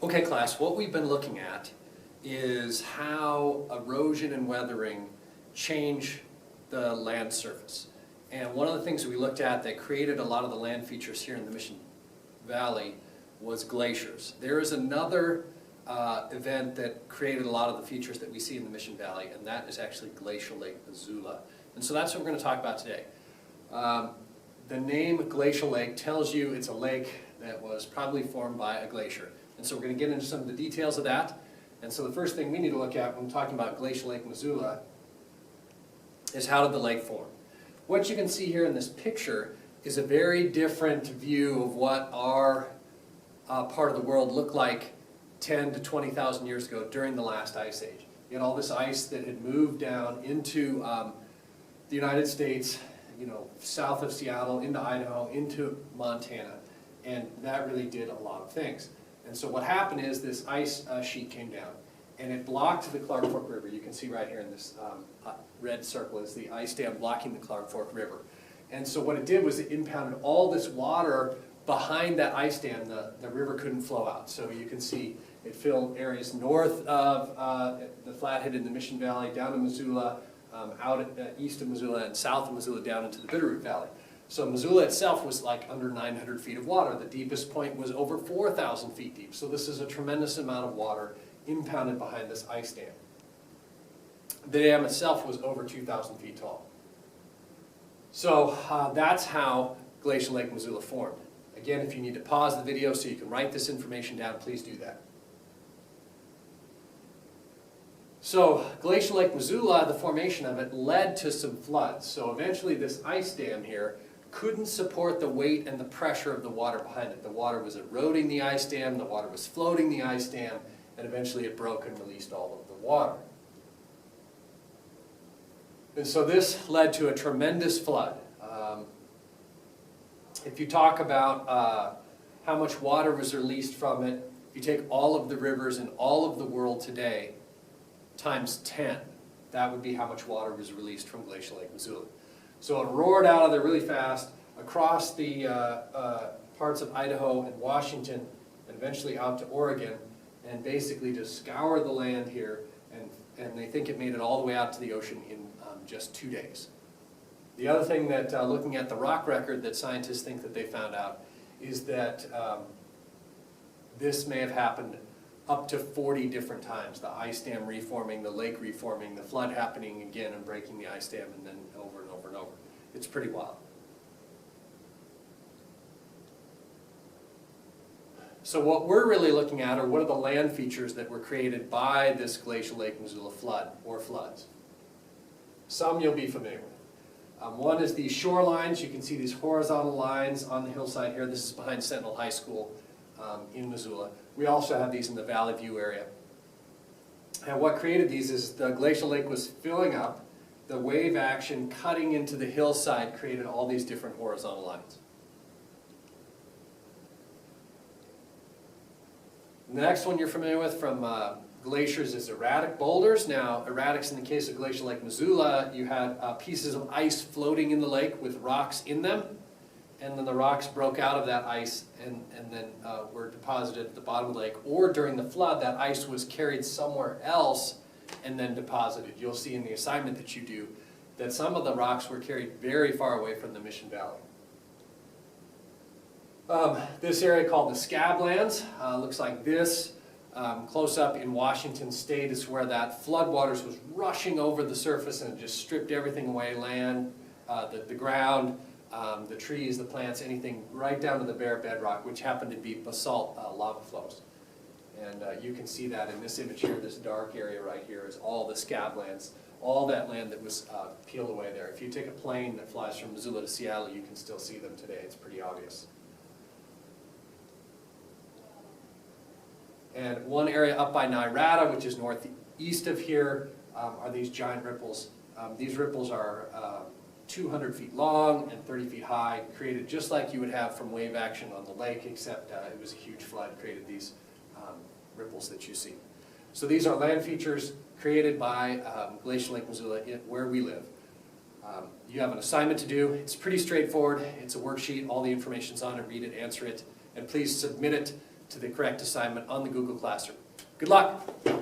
Okay, class, what we've been looking at is how erosion and weathering change the land surface. And one of the things we looked at that created a lot of the land features here in the Mission Valley was glaciers. There is another event that created a lot of the features that we see in the Mission Valley, and that is actually Glacial Lake Missoula. And so that's what we're going to talk about today. The name Glacial Lake tells you it's a lake that was probably formed by a glacier. And so we're going to get into some of the details of that. And so the first thing we need to look at when talking about Glacial Lake Missoula is how did the lake form? What you can see here in this picture is a very different view of what our part of the world looked like 10 to 20,000 years ago during the last ice age. You had all this ice that had moved down into the United States, south of Seattle, into Idaho, into Montana, and that really did a lot of things. And so what happened is this ice sheet came down, and it blocked the Clark Fork River. You can see right here in this red circle is the ice dam blocking the Clark Fork River. And so what it did was it impounded all this water behind that ice dam. The river couldn't flow out. So you can see it filled areas north of the Flathead in the Mission Valley, down to Missoula, out east of Missoula, and south of Missoula down into the Bitterroot Valley. So Missoula itself was like under 900 feet of water. The deepest point was over 4,000 feet deep. So this is a tremendous amount of water impounded behind this ice dam. The dam itself was over 2,000 feet tall. So that's how Glacial Lake Missoula formed. Again, if you need to pause the video so you can write this information down, please do that. So Glacial Lake Missoula, the formation of it, led to some floods. So eventually this ice dam here couldn't support the weight and the pressure of the water behind it. The water was eroding the ice dam, the water was floating the ice dam, and eventually it broke and released all of the water. And so this led to a tremendous flood. If you talk about how much water was released from it, if you take all of the rivers in all of the world today, times 10, that would be how much water was released from Glacial Lake Missoula. So it roared out of there really fast across the parts of Idaho and Washington and eventually out to Oregon and basically just scoured the land here, and they think it made it all the way out to the ocean in just 2 days. The other thing that looking at the rock record that scientists think that they found out is that this may have happened up to 40 different times. The ice dam reforming, the lake reforming, the flood happening again and breaking the ice dam, and then over and over and over. It's pretty wild. So what we're really looking at are what are the land features that were created by this Glacial Lake Missoula flood or floods. Some you'll be familiar with. One is these shorelines. You can see these horizontal lines on the hillside here. This is behind Sentinel High School in Missoula. We also have these in the Valley View area. And what created these is the glacial lake was filling up. The wave action cutting into the hillside created all these different horizontal lines. The next one you're familiar with from glaciers is erratic boulders. Now, erratics in the case of Glacial Lake Missoula, you had pieces of ice floating in the lake with rocks in them. And then the rocks broke out of that ice and then were deposited at the bottom of the lake. Or during the flood, that ice was carried somewhere else and then deposited. You'll see in the assignment that you do that some of the rocks were carried very far away from the Mission Valley. This area called the Scablands looks like this. Close up in Washington State is where that floodwaters was rushing over the surface and it just stripped everything away, land, the ground, the trees, the plants, anything right down to the bare bedrock, which happened to be basalt lava flows. And you can see that in this image here, this dark area right here is all the Scablands, all that land that was peeled away there. If you take a plane that flies from Missoula to Seattle, you can still see them today. It's pretty obvious. And one area up by Nirada, which is northeast of here, are these giant ripples. These ripples are 200 feet long and 30 feet high, created just like you would have from wave action on the lake, except it was a huge flood, created these ripples that you see. So these are land features created by Glacial Lake Missoula where we live. You have an assignment to do. It's pretty straightforward. It's a worksheet. All the information's on it. Read it, answer it, and please submit it to the correct assignment on the Google Classroom. Good luck.